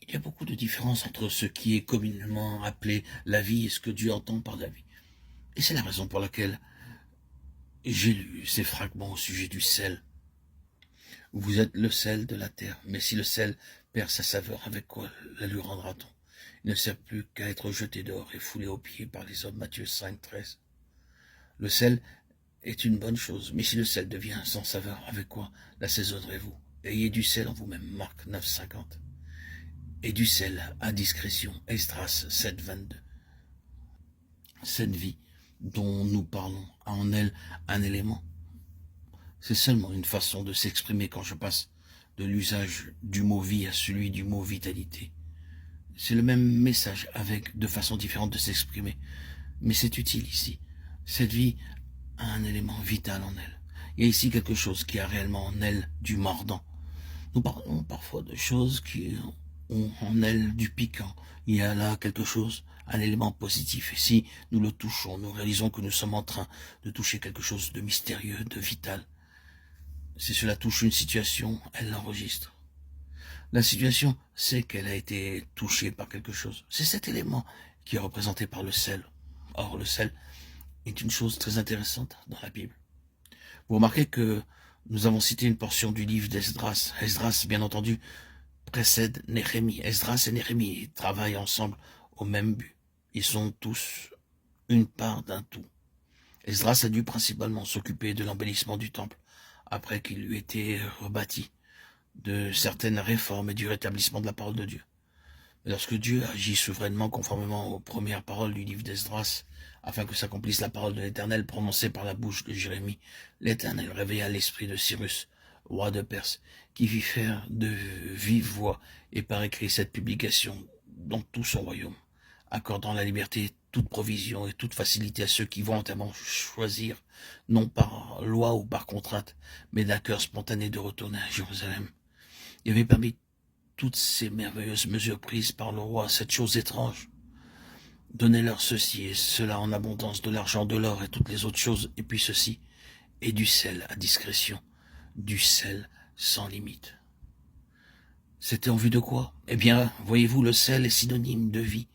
Il y a beaucoup de différences entre ce qui est communément appelé la vie et ce que Dieu entend par la vie. Et c'est la raison pour laquelle j'ai lu ces fragments au sujet du sel. Vous êtes le sel de la terre, mais si le sel perd sa saveur, avec quoi la lui rendra-t-on? Il ne sert plus qu'à être jeté dehors et foulé aux pieds par les hommes. Matthieu 5, 13. Le sel est une bonne chose, mais si le sel devient sans saveur, avec quoi l'assaisonnerez-vous? Ayez du sel en vous-même. Marc 9, 50. Et du sel à discrétion. Esdras 7, 22. Cette vie dont nous parlons a en elle un élément. C'est seulement une façon de s'exprimer quand je passe de l'usage du mot vie à celui du mot vitalité. C'est le même message avec deux façons différentes de s'exprimer. Mais c'est utile ici. Cette vie a un élément vital en elle. Il y a ici quelque chose qui a réellement en elle du mordant. Nous parlons parfois de choses qui ont en elles du piquant. Il y a là quelque chose, un élément positif. Et si nous le touchons, nous réalisons que nous sommes en train de toucher quelque chose de mystérieux, de vital. Si cela touche une situation, elle l'enregistre. La situation, c'est qu'elle a été touchée par quelque chose. C'est cet élément qui est représenté par le sel. Or, le sel est une chose très intéressante dans la Bible. Vous remarquez que nous avons cité une portion du livre d'Esdras. Esdras, bien entendu, précède Néhémie. Esdras et Néhémie travaillent ensemble au même but. Ils sont tous une part d'un tout. Esdras a dû principalement s'occuper de l'embellissement du temple, après qu'il lui était rebâti, de certaines réformes et du rétablissement de la parole de Dieu. Mais lorsque Dieu agit souverainement conformément aux premières paroles du livre d'Esdras, afin que s'accomplisse la parole de l'Éternel prononcée par la bouche de Jérémie, l'Éternel réveilla l'esprit de Cyrus, roi de Perse, qui fit faire de vive voix et par écrit cette publication dans tout son royaume, accordant la liberté, toute provision et toute facilité à ceux qui volontairement choisir, non par loi ou par contrainte, mais d'un cœur spontané de retourner à Jérusalem. Il y avait parmi toutes ces merveilleuses mesures prises par le roi cette chose étrange. Donnez-leur ceci et cela en abondance, de l'argent, de l'or et toutes les autres choses, et puis ceci, et du sel à discrétion, du sel sans limite. C'était en vue de quoi? Eh bien, voyez-vous, le sel est synonyme de vie.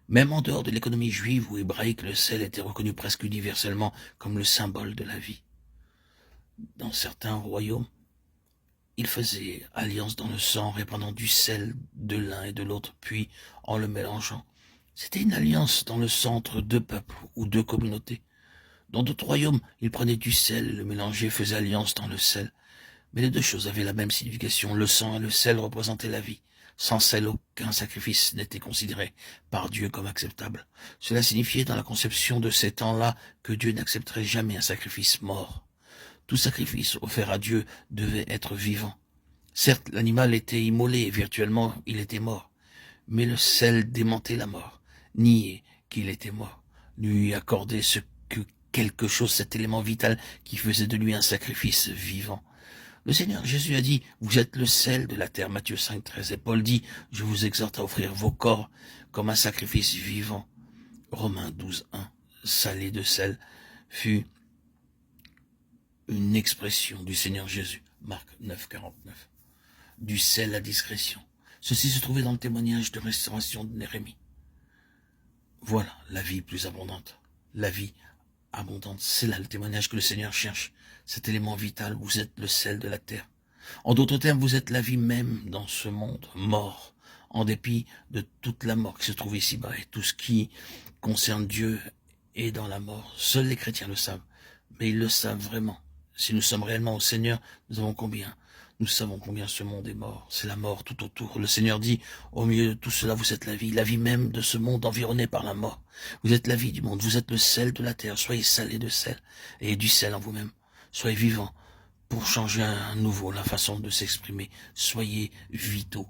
Même en dehors de l'économie juive ou hébraïque, le sel était reconnu presque universellement comme le symbole de la vie. Dans certains royaumes, ils faisaient alliance dans le sang, répandant du sel de l'un et de l'autre, puis en le mélangeant. C'était une alliance dans le sang entre deux peuples ou deux communautés. Dans d'autres royaumes, ils prenaient du sel et le mélangeaient, faisaient alliance dans le sel. Mais les deux choses avaient la même signification. Le sang et le sel représentaient la vie. Sans sel, aucun sacrifice n'était considéré par Dieu comme acceptable. Cela signifiait dans la conception de ces temps-là que Dieu n'accepterait jamais un sacrifice mort. Tout sacrifice offert à Dieu devait être vivant. Certes, l'animal était immolé et virtuellement il était mort. Mais le sel démentait la mort, niait qu'il était mort, lui accordait ce que quelque chose, cet élément vital qui faisait de lui un sacrifice vivant. Le Seigneur Jésus a dit, vous êtes le sel de la terre, Matthieu 5, 13. Et Paul dit, je vous exhorte à offrir vos corps comme un sacrifice vivant. Romains 12, 1. Salé de sel fut une expression du Seigneur Jésus. Marc 9, 49. Du sel à discrétion. Ceci se trouvait dans le témoignage de restauration de Néhémie. Voilà la vie plus abondante. La vie abondante, c'est là le témoignage que le Seigneur cherche. Cet élément vital, vous êtes le sel de la terre. En d'autres termes, vous êtes la vie même dans ce monde mort, en dépit de toute la mort qui se trouve ici-bas et tout ce qui concerne Dieu est dans la mort. Seuls les chrétiens le savent, mais ils le savent vraiment. Si nous sommes réellement au Seigneur, nous savons combien ce monde est mort. C'est la mort tout autour. Le Seigneur dit, au milieu de tout cela, vous êtes la vie même de ce monde environné par la mort. Vous êtes la vie du monde, vous êtes le sel de la terre. Soyez salés de sel, et du sel en vous-même. Soyez vivants pour changer à nouveau la façon de s'exprimer. Soyez vitaux.